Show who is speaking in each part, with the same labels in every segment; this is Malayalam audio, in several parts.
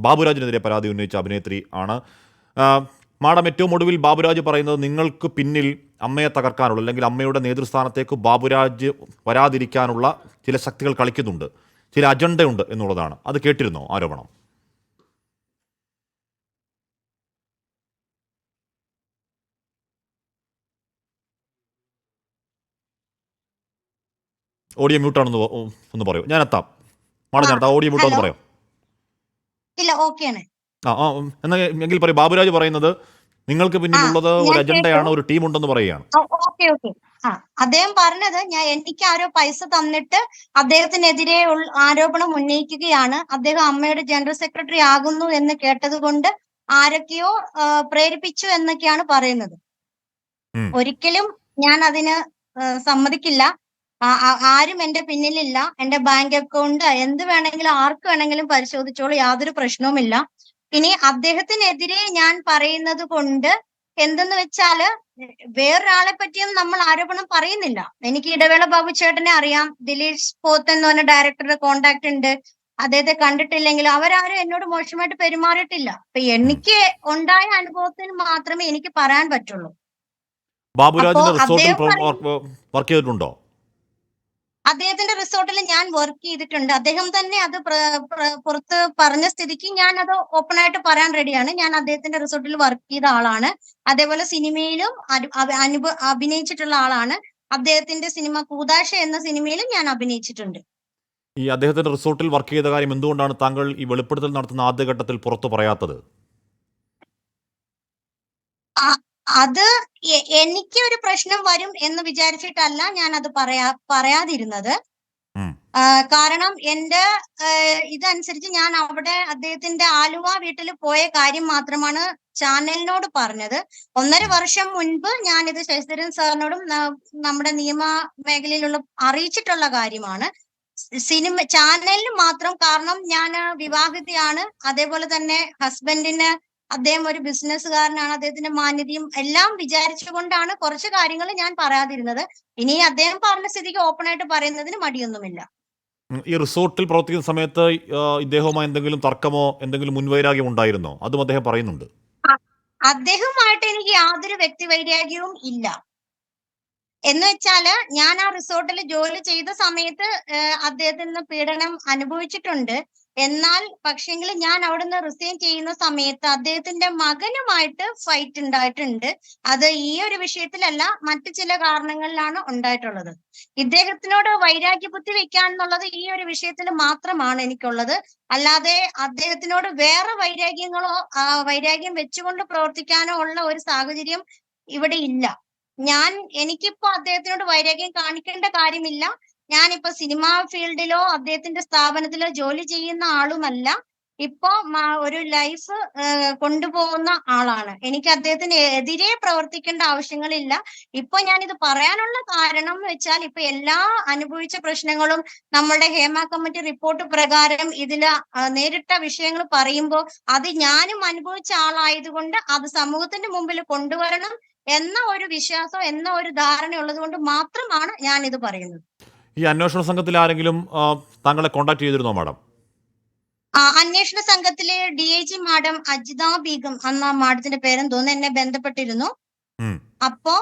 Speaker 1: ബാബുരാജിനെതിരെ പരാതി ഉന്നയിച്ച അഭിനേത്രി ആണ്. മാഡം, ഏറ്റവും ഒടുവിൽ ബാബുരാജ് പറയുന്നത് നിങ്ങൾക്ക് പിന്നിൽ അമ്മയെ തകർക്കാനുള്ള, അല്ലെങ്കിൽ അമ്മയുടെ നേതൃസ്ഥാനത്തേക്ക് ബാബുരാജ് വരാതിരിക്കാനുള്ള ചില ശക്തികൾ കളിക്കുന്നുണ്ട്, ചില അജണ്ടയുണ്ട് എന്നുള്ളതാണ്. അത് കേട്ടിരുന്നോ ആരോപണം? ഓഡിയോ മ്യൂട്ടാണെന്ന് ഒന്ന് പറയൂ. ഞാൻ എത്താം മാഡം, ഞാൻ ഓഡിയോ മ്യൂട്ടാന്ന് പറയാം.
Speaker 2: ഇല്ല, ഓക്കെയാണ്.
Speaker 1: എങ്കിൽ പറയും. ബാബുരാജ് പറയുന്നത് നിങ്ങൾക്ക് പിന്നിലുള്ളത് ഒരു അജണ്ടയാണ്, ഒരു ടീം ഉണ്ടെന്ന് പറയുകയാണ്.
Speaker 2: അദ്ദേഹം പറഞ്ഞത് എനിക്ക് ആരോ പൈസ തന്നിട്ട് അദ്ദേഹത്തിനെതിരെ ആരോപണം ഉന്നയിക്കുകയാണ്, അദ്ദേഹം അമ്മയുടെ ജനറൽ സെക്രട്ടറി ആകുന്നു എന്ന് കേട്ടത് കൊണ്ട് ആരൊക്കെയോ പ്രേരിപ്പിച്ചു എന്നൊക്കെയാണ് പറയുന്നത്. ഒരിക്കലും ഞാൻ അതിന് സമ്മതിക്കില്ല. ആരും എന്റെ പിന്നിലില്ല. എന്റെ ബാങ്ക് അക്കൗണ്ട് എന്ത് വേണമെങ്കിലും ആർക്ക് വേണമെങ്കിലും പരിശോധിച്ചോളൂ, യാതൊരു പ്രശ്നവുമില്ല. ഇനി അദ്ദേഹത്തിനെതിരെ ഞാൻ പറയുന്നത് കൊണ്ട് എന്തെന്ന് വെച്ചാല് വേറൊരാളെ പറ്റിയും നമ്മൾ ആരോപണം പറയുന്നില്ല. എനിക്ക് ഇടവേള ബാബു ചേട്ടനെ അറിയാം, ദിലീഷ് പോത്ത് എന്ന് പറഞ്ഞ ഡയറക്ടറുടെ കോണ്ടാക്ട് ഉണ്ട്. അദ്ദേഹത്തെ കണ്ടിട്ടില്ലെങ്കിൽ അവരാരും എന്നോട് മോശമായിട്ട് പെരുമാറിയിട്ടില്ല. അപ്പൊ എനിക്ക് ഉണ്ടായ അനുഭവത്തിൽ മാത്രമേ എനിക്ക് പറയാൻ പറ്റുള്ളൂ.
Speaker 1: ബാബുരാജിന്റെ റിസോർട്ടിൽ വർക്ക് ചെയ്തിട്ടുണ്ടോ?
Speaker 2: അദ്ദേഹത്തിന്റെ റിസോർട്ടിൽ ഞാൻ വർക്ക് ചെയ്തിട്ടുണ്ട്. അദ്ദേഹം തന്നെ അത് പുറത്ത് പറഞ്ഞ സ്ഥിതിക്ക് ഞാൻ അത് ഓപ്പൺ ആയിട്ട് പറയാൻ റെഡിയാണ്. ഞാൻ അദ്ദേഹത്തിന്റെ റിസോർട്ടിൽ വർക്ക് ചെയ്ത ആളാണ്. അതേപോലെ സിനിമയിലും അഭിനയിച്ചിട്ടുള്ള ആളാണ്. അദ്ദേഹത്തിന്റെ സിനിമ കൂദാശ എന്ന സിനിമയിലും ഞാൻ അഭിനയിച്ചിട്ടുണ്ട്.
Speaker 1: ഈ അദ്ദേഹത്തിന്റെ റിസോർട്ടിൽ വർക്ക് ചെയ്ത കാര്യം എന്തുകൊണ്ടാണ് താങ്കൾ ഈ വെളിപ്പെടുത്തൽ നടത്തുന്ന ആദ്യഘട്ടത്തിൽ പുറത്തു പറയാത്തത്?
Speaker 2: അത് എനിക്ക് ഒരു പ്രശ്നം വരും എന്ന് വിചാരിച്ചിട്ടല്ല ഞാൻ അത് പറയാതിരുന്നത്. കാരണം എന്റെ ഇതനുസരിച്ച് ഞാൻ അവിടെ അദ്ദേഹത്തിന്റെ ആലുവ വീട്ടിൽ പോയ കാര്യം മാത്രമാണ് ചാനലിനോട് പറഞ്ഞത്. 1.5 വർഷം മുൻപ് ഞാനിത് ശശിധരൻ സാറിനോടും നമ്മുടെ നിയമ മേഖലയിലുള്ള അറിയിച്ചിട്ടുള്ള കാര്യമാണ്. സിനിമ ചാനലിന് മാത്രം, കാരണം ഞാൻ വിവാഹിതയാണ്. അതേപോലെ തന്നെ ഹസ്ബൻഡിന് അദ്ദേഹം ഒരു ബിസിനസ്സുകാരനാണ്. അദ്ദേഹത്തിന്റെ മാന്യതയും എല്ലാം വിചാരിച്ചുകൊണ്ടാണ് കുറച്ച് കാര്യങ്ങൾ ഞാൻ പറയാതിരുന്നത്. ഇനി അദ്ദേഹം പറഞ്ഞ സ്ഥിതിക്ക് ഓപ്പൺ ആയിട്ട് പറയുന്നതിന് മടിയൊന്നുമില്ല.
Speaker 1: ഈ റിസോർട്ടിൽ പ്രവർത്തിക്കുന്ന സമയത്ത് ഇദ്ദേഹവുമായി എന്തെങ്കിലും തർക്കമോ എന്തെങ്കിലും മുൻവൈരാഗ്യം ഉണ്ടായിരുന്നോ? അതും അദ്ദേഹം പറയുന്നുണ്ട്.
Speaker 2: അദ്ദേഹവുമായിട്ട് എനിക്ക് യാതൊരു വ്യക്തിവൈരാഗ്യവും ഇല്ല. എന്ന് വെച്ചാല് ഞാൻ ആ റിസോർട്ടിൽ ജോലി ചെയ്ത സമയത്ത് അദ്ദേഹത്തിൽ നിന്ന് പീഡനം അനുഭവിച്ചിട്ടുണ്ട്. എന്നാൽ പക്ഷെങ്കിൽ ഞാൻ അവിടുന്ന് റിസൈൻ ചെയ്യുന്ന സമയത്ത് അദ്ദേഹത്തിന്റെ മകനുമായിട്ട് ഫൈറ്റ് ഉണ്ടായിട്ടുണ്ട്. അത് ഈ ഒരു വിഷയത്തിലല്ല, മറ്റു ചില കാരണങ്ങളിലാണ് ഉണ്ടായിട്ടുള്ളത്. ഇദ്ദേഹത്തിനോട് വൈരാഗ്യബുദ്ധി വെക്കാൻ എന്നുള്ളത് ഈ ഒരു വിഷയത്തിൽ മാത്രമാണ് എനിക്കുള്ളത്. അല്ലാതെ അദ്ദേഹത്തിനോട് വേറെ വൈരാഗ്യം വെച്ചുകൊണ്ട് പ്രവർത്തിക്കാനോ ഉള്ള ഒരു സാഹചര്യം ഇവിടെ ഇല്ല. എനിക്കിപ്പോ അദ്ദേഹത്തിനോട് വൈരാഗ്യം കാണിക്കേണ്ട കാര്യമില്ല. ഞാനിപ്പോ സിനിമാ ഫീൽഡിലോ അദ്ദേഹത്തിന്റെ സ്ഥാപനത്തിലോ ജോലി ചെയ്യുന്ന ആളുമല്ല. ഇപ്പോ ഒരു ലൈഫ് കൊണ്ടുപോകുന്ന ആളാണ്. എനിക്ക് അദ്ദേഹത്തിന് എതിരെ പ്രവർത്തിക്കേണ്ട ആവശ്യങ്ങളില്ല. ഇപ്പൊ ഞാനിത് പറയാനുള്ള കാരണം എന്ന് വെച്ചാൽ, ഇപ്പൊ എല്ലാ അനുഭവിച്ച പ്രശ്നങ്ങളും നമ്മളുടെ ഹേമ കമ്മിറ്റി റിപ്പോർട്ട് പ്രകാരം ഇതില് നേരിട്ട വിഷയങ്ങൾ പറയുമ്പോൾ അത് ഞാനും അനുഭവിച്ച ആളായതുകൊണ്ട് അത് സമൂഹത്തിന്റെ മുമ്പിൽ കൊണ്ടുവരണം എന്ന ഒരു വിശ്വാസം, എന്ന ഒരു ധാരണ ഉള്ളത് കൊണ്ട് മാത്രമാണ് ഞാൻ ഇത് പറയുന്നത്.
Speaker 1: ഈ അന്വേഷണ സംഘത്തിൽ ആരെങ്കിലും താങ്കളെ കോൺടാക്ട് ചെയ്തിരുന്നോ മാഡം?
Speaker 2: അന്വേഷണ സംഘത്തിലെ DIG മാഡം അജിത ബീഗം എന്ന മാഡത്തിന്റെ പേരെന്ന് തോന്നുന്നു എന്നെ ബന്ധപ്പെട്ടിരുന്നു. അപ്പോ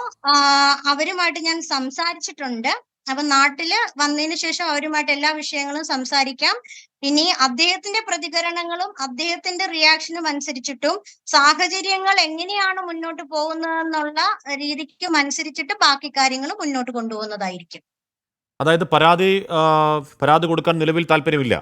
Speaker 2: അവരുമായിട്ട് ഞാൻ സംസാരിച്ചിട്ടുണ്ട്. അപ്പൊ നാട്ടില് വന്നതിന് ശേഷം അവരുമായിട്ട് എല്ലാ വിഷയങ്ങളും സംസാരിക്കാം. ഇനി അദ്ദേഹത്തിന്റെ പ്രതികരണങ്ങളും അദ്ദേഹത്തിന്റെ റിയാക്ഷനും അനുസരിച്ചിട്ടും സാഹചര്യങ്ങൾ എങ്ങനെയാണ് മുന്നോട്ട് പോകുന്നതെന്നുള്ള രീതിക്കും അനുസരിച്ചിട്ട് ബാക്കി കാര്യങ്ങൾ മുന്നോട്ട് കൊണ്ടുപോകുന്നതായിരിക്കും.
Speaker 1: അതായത് പരാതി കൊടുക്കാൻ നിലവിൽ താല്പര്യമില്ല.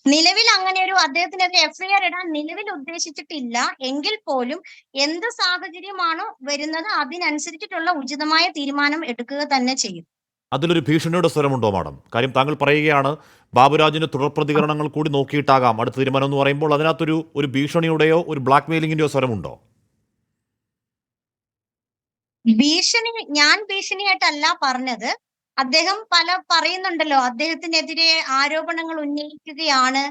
Speaker 2: നിലവിൽ അങ്ങനെ ഒരു അദ്ദേഹത്തിനെതിരെ FIR ഇടാൻ നിലവിൽ ഉദ്ദേശിച്ചിട്ടില്ല. എങ്കിൽ പോലും എന്ത് സാഹചര്യമാണോ വരുന്നത് അതിനനുസരിച്ചിട്ടുള്ള ഉചിതമായ തീരുമാനം എടുക്കുക തന്നെ ചെയ്യും.
Speaker 1: അതിലൊരു ഭീഷണിയുടെ സ്വരമുണ്ടോ മാഡം? കാര്യം താങ്കൾ പറയുകയാണ് ബാബുരാജിന്റെ തുടർ പ്രതികരണങ്ങൾ കൂടി നോക്കിയിട്ടാകാം അടുത്ത തീരുമാനം എന്ന് പറയുമ്പോൾ, അതിനകത്തൊരു ഭീഷണിയുടെയോ ഒരു ബ്ലാക്ക് മെയിലിംഗിന്റെയോ സ്വരമുണ്ടോ?
Speaker 2: ഞാൻ ഭീഷണിയായിട്ടല്ല പറഞ്ഞത്. അദ്ദേഹം പറയുന്നുണ്ടല്ലോ, അദ്ദേഹത്തിനെതിരെ ആരോപണങ്ങൾ ഉന്നയിക്കുകയാണ്.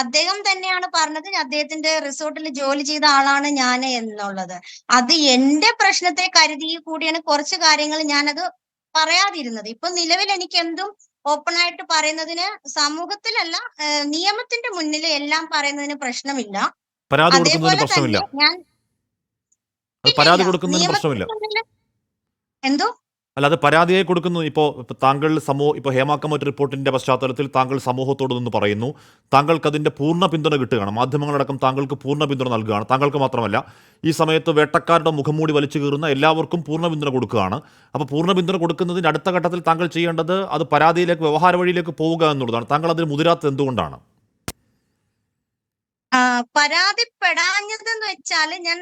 Speaker 2: അദ്ദേഹം തന്നെയാണ് പറഞ്ഞത് അദ്ദേഹത്തിന്റെ റിസോർട്ടിൽ ജോലി ചെയ്ത ആളാണ് ഞാൻ എന്നുള്ളത്. അത് എന്റെ പ്രശ്നത്തെ കരുതി കൂടിയാണ് കുറച്ച് കാര്യങ്ങൾ ഞാനത് പറയാതിരുന്നത്. ഇപ്പൊ നിലവിൽ എനിക്ക് എന്തും ഓപ്പൺ ആയിട്ട് പറയുന്നതിന് സമൂഹത്തിലല്ല നിയമത്തിന്റെ മുന്നിൽ എല്ലാം പറയുന്നതിന് പ്രശ്നമില്ല.
Speaker 1: പരാതി കൊടുക്കുന്നതിന്
Speaker 2: അതേപോലെ
Speaker 1: പ്രശ്നമില്ല.
Speaker 2: തന്നെ ഞാൻ
Speaker 1: അത്
Speaker 2: ഇല്ല
Speaker 1: പരാതി
Speaker 2: ഇല്ല
Speaker 1: കൊടുക്കുന്നതിന് പ്രശ്നമില്ല.
Speaker 2: നിയമത്തിന്റെ മുന്നിൽ എന്തോ
Speaker 1: അല്ല, അത് പരാതിയായി കൊടുക്കുന്നു. ഇപ്പോൾ താങ്കൾ ഇപ്പോൾ ഹേമ കമ്മിറ്റി റിപ്പോർട്ടിന്റെ പശ്ചാത്തലത്തിൽ താങ്കൾ സമൂഹത്തോട് നിന്ന് പറയുന്നു, താങ്കൾക്ക് അതിന്റെ പൂർണ്ണ പിന്തുണ കിട്ടുകയാണ്, മാധ്യമങ്ങളടക്കം താങ്കൾക്ക് പൂർണ്ണ പിന്തുണ നൽകുകയാണ്. താങ്കൾക്ക് മാത്രമല്ല, ഈ സമയത്ത് വേട്ടക്കാരുടെ മുഖംമൂടി വലിച്ചു കീറുന്ന എല്ലാവർക്കും പൂർണ്ണ പിന്തുണ കൊടുക്കുകയാണ്. അപ്പോൾ പൂർണ്ണ പിന്തുണ കൊടുക്കുന്നതിന് അടുത്ത ഘട്ടത്തിൽ താങ്കൾ ചെയ്യേണ്ടത് അത് പരാതിയിലേക്ക്, വ്യവഹാര വഴിയിലേക്ക് പോവുക എന്നുള്ളതാണ്. താങ്കൾ അതിന് മുതിരാത്തത് എന്തുകൊണ്ടാണ്?
Speaker 2: പരാതിപ്പെടാഞ്ഞതെന്ന് വെച്ചാല് ഞാൻ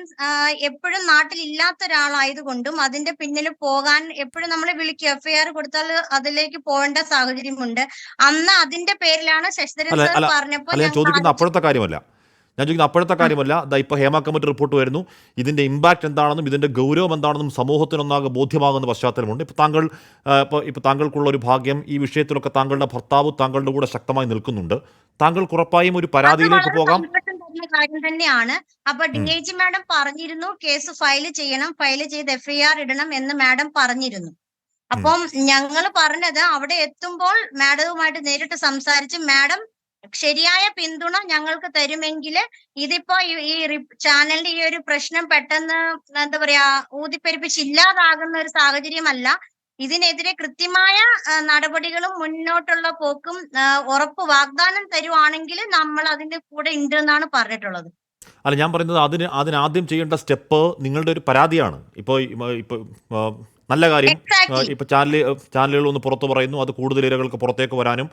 Speaker 2: എപ്പോഴും നാട്ടിലില്ലാത്ത ഒരാളായതുകൊണ്ടും അതിന്റെ പിന്നിൽ പോകാൻ എപ്പോഴും നമ്മളെ വിളിക്കും. എഫ്ഐആർ കൊടുത്താൽ അതിലേക്ക് പോകേണ്ട സാഹചര്യമുണ്ട്. അന്ന് അതിന്റെ പേരിലാണ് ശശിധരൻ
Speaker 1: അല്ല
Speaker 2: സാർ
Speaker 1: അല്ല
Speaker 2: പറഞ്ഞപ്പോൾ
Speaker 1: അല്ല, ഞാൻ
Speaker 2: ഞാൻ
Speaker 1: ചോദിക്കുന്ന അപ്പോഴത്തെ കാര്യമല്ല. ഞാൻ ചോദിക്കുന്ന അപ്പോഴത്തെ
Speaker 2: ആ,
Speaker 1: കാര്യമല്ല. ഇപ്പോൾ ഹേമ കമ്മിറ്റി റിപ്പോർട്ട് വരുന്നു. ഇതിൻ്റെ ഇമ്പാക്റ്റ് എന്താണെന്നും ഇതിൻ്റെ ഗൗരവം എന്താണെന്നും സമൂഹത്തിനൊന്നാകെ ബോധ്യമാകുന്ന പശ്ചാത്തലമുണ്ട്. ഇപ്പോൾ താങ്കൾക്കുള്ള ഒരു ഭാഗ്യം, ഈ വിഷയത്തിലൊക്കെ താങ്കളുടെ ഭർത്താവ് താങ്കളുടെ കൂടെ ശക്തമായി നിൽക്കുന്നുണ്ട്. താങ്കൾക്ക് ഉറപ്പായും ഒരു
Speaker 2: അത്
Speaker 1: പരാതിയിലേക്ക്
Speaker 2: വളരെ
Speaker 1: പോകാം.
Speaker 2: സന്തോഷം തരുന്ന കാര്യം തന്നെയാണ്. അപ്പൊ
Speaker 1: ഉം,
Speaker 2: DIG മാഡം പറഞ്ഞിരുന്നു കേസ് ഫയൽ ചെയ്യണം, ഫയൽ ചെയ്ത് എഫ്ഐആർ ഇടണം എന്ന് മാഡം പറഞ്ഞിരുന്നു.
Speaker 1: ഉം.
Speaker 2: അപ്പം ഞങ്ങൾ പറഞ്ഞത് അവിടെ എത്തുമ്പോൾ മാഡവുമായിട്ട് നേരിട്ട് സംസാരിച്ച് മാഡം ശരിയായ പിന്തുണ ഞങ്ങൾക്ക് തരുമെങ്കിൽ ഇതിപ്പോ ചാനലിന്റെ ഈ ഒരു പ്രശ്നം പെട്ടെന്ന് എന്താ പറയാ ഊതിപ്പെരുപ്പിച്ച് ഇല്ലാതാകുന്ന ഒരു സാഹചര്യമല്ല. ഇതിനെതിരെ കൃത്യമായ നടപടികളും മുന്നോട്ടുള്ള പോക്കും ഉറപ്പ് വാഗ്ദാനം തരുവാണെങ്കിൽ നമ്മൾ അതിന്റെ കൂടെ ഉണ്ട് എന്നാണ് പറഞ്ഞിട്ടുള്ളത്.
Speaker 1: അല്ല, ഞാൻ പറയുന്നത് അതിനാദ്യം ചെയ്യേണ്ട സ്റ്റെപ്പ് നിങ്ങളുടെ ഒരു പരാതിയാണ്. ഇപ്പോൾ നല്ല കാര്യം.
Speaker 2: എക്സാക്ട്ലി.
Speaker 1: ഇപ്പോൾ ചാനലുകൾ ഒന്ന് പുറത്തു പറയുന്നു, അത് കൂടുതൽ ഇരകൾക്ക് പുറത്തേക്ക് വരാനും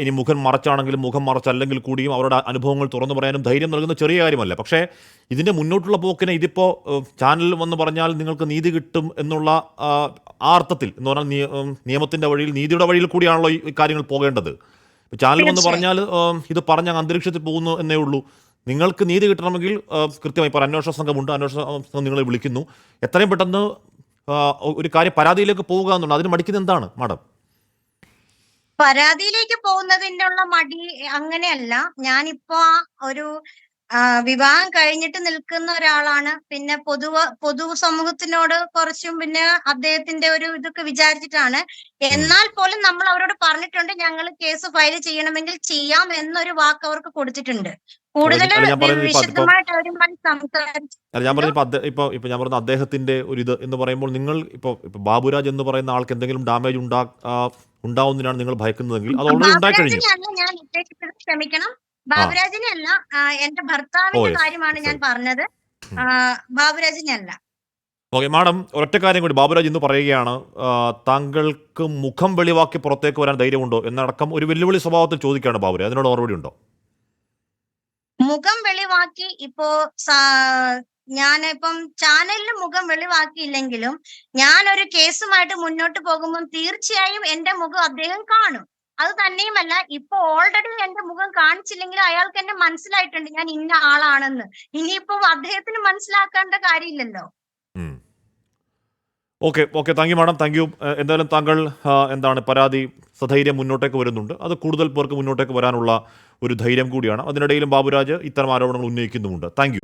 Speaker 1: ഇനി മുഖം മറച്ചാണെങ്കിലും മുഖം മറച്ചല്ലെങ്കിൽ കൂടിയും അവരുടെ അനുഭവങ്ങൾ തുറന്നു പറയാനും ധൈര്യം നൽകുന്ന ചെറിയ കാര്യമല്ല. പക്ഷേ ഇതിൻ്റെ മുന്നോട്ടുള്ള പോക്കിനെ ഇതിപ്പോൾ ചാനൽ വന്ന് പറഞ്ഞാൽ നിങ്ങൾക്ക് നീതി കിട്ടും എന്നുള്ള ആ അർത്ഥത്തിൽ എന്ന് പറഞ്ഞാൽ നിയമത്തിൻ്റെ വഴിയിൽ, നീതിയുടെ വഴിയിൽ കൂടിയാണല്ലോ ഈ കാര്യങ്ങൾ പോകേണ്ടത്. ചാനൽ വന്ന്
Speaker 2: തീർച്ചയായും.
Speaker 1: പറഞ്ഞാൽ ഇത് പറഞ്ഞ അന്തരീക്ഷത്തിൽ പോകുന്നു എന്നേ ഉള്ളൂ. നിങ്ങൾക്ക് നീതി കിട്ടണമെങ്കിൽ കൃത്യമായി ഇപ്പോൾ അന്വേഷണ സംഘമുണ്ട്, അന്വേഷണ സംഘം നിങ്ങളെ വിളിക്കുന്നു. എത്രയും പെട്ടെന്ന് ഒരു കാര്യം പരാതിയിലേക്ക് പോവുക എന്നുണ്ട്. അതിന് മടിക്കുന്നത് എന്താണ് മാഡം?
Speaker 2: പരാതിയിലേക്ക് പോകുന്നതിനുള്ള മടി അങ്ങനെയല്ല. ഞാനിപ്പോ ഒരു വിവാഹം കഴിഞ്ഞിട്ട് നിൽക്കുന്ന ഒരാളാണ്. പിന്നെ പൊതുസമൂഹത്തിനോട് കുറച്ചും പിന്നെ അദ്ദേഹത്തിന്റെ ഒരു ഇതൊക്കെ വിചാരിച്ചിട്ടാണ്. എന്നാൽ പോലും നമ്മൾ അവരോട് പറഞ്ഞിട്ടുണ്ട് ഞങ്ങൾ കേസ് ഫയൽ ചെയ്യണമെങ്കിൽ ചെയ്യാം എന്നൊരു വാക്ക് അവർക്ക് കൊടുത്തിട്ടുണ്ട്. കൂടുതൽ
Speaker 1: അല്ല, ഞാൻ പറയുന്നത്
Speaker 2: വിശദമായിട്ട് അവരുമായി സംസാരിച്ചു.
Speaker 1: അല്ല, ഞാൻ പറഞ്ഞ ഇപ്പോൾ ഞാൻ പറയുന്ന അദ്ദേഹത്തിന്റെ ഒരു ഇത് എന്ന് പറയുമ്പോൾ, നിങ്ങൾ ഇപ്പോൾ ബാബുരാജ് എന്ന് പറയുന്ന ആൾക്ക് എന്തെങ്കിലും ഡാമേജ് ഉണ്ടാവുന്നതിനാണ് നിങ്ങൾ ഭയക്കുന്നതെങ്കിൽ അത് ഓൾറെഡി ഉണ്ടായിക്കഴിഞ്ഞു.
Speaker 2: ബാബുരാജിനെ അല്ല ഞാൻ ഉദ്ദേശിച്ചത്, ക്ഷമിക്കണം.
Speaker 1: ആ,
Speaker 2: ബാബുരാജിനെ അല്ല, എന്റെ
Speaker 1: ഓ
Speaker 2: ഭർത്താവിന്റെ
Speaker 1: യെസ്,
Speaker 2: കാര്യമാണ് ഞാൻ
Speaker 1: സോറി.
Speaker 2: പറഞ്ഞത്. ബാബുരാജിനെ അല്ല.
Speaker 1: ഓക്കെ മാഡം, ഒരൊറ്റ കാര്യം കൂടി. ബാബുരാജ് ഇന്ന് പറയുകയാണ്, താങ്കൾക്ക് മുഖം വെളിവാക്കി പുറത്തേക്ക് വരാൻ ധൈര്യമുണ്ടോ എന്നടക്കം ഒരു വെല്ലുവിളി സ്വഭാവത്തിൽ ചോദിക്കുകയാണ് ബാബുരാജ്. അതിനോട് മറുപടി ഉണ്ടോ?
Speaker 2: മുഖം വെളിവാക്കി ഇപ്പോ ഞാനിപ്പം ചാനലിൽ മുഖം വെളിവാക്കിയില്ലെങ്കിലും ഞാനൊരു കേസുമായിട്ട് മുന്നോട്ട് പോകുമ്പോൾ തീർച്ചയായും എന്റെ മുഖം അദ്ദേഹം കാണും. അത് തന്നെയുമല്ല, ഇപ്പൊ ഓൾറെഡി എന്റെ മുഖം കാണിച്ചില്ലെങ്കിൽ അയാൾക്ക് എന്നെ മനസ്സിലായിട്ടുണ്ട് ഞാൻ ഇന്ന ആളാണെന്ന്. ഇനിയിപ്പോ അദ്ദേഹത്തിന് മനസ്സിലാക്കേണ്ട കാര്യമില്ലല്ലോ.
Speaker 1: Okay thank you madam, thank you. എന്തായാലും താങ്കൾ പരാതി സധൈര്യം മുന്നോട്ടേക്ക് വരുന്നുണ്ട്. അത് കൂടുതൽ പേർക്ക് മുന്നോട്ടേക്ക് വരാനുള്ള ഒരു ധൈര്യം കൂടിയാണ്. അതിനിടയിലും ബാബുരാജ് ഇത്തരം ആരോപണങ്ങൾ ഉന്നയിക്കുന്നുമുണ്ട്. Thank you.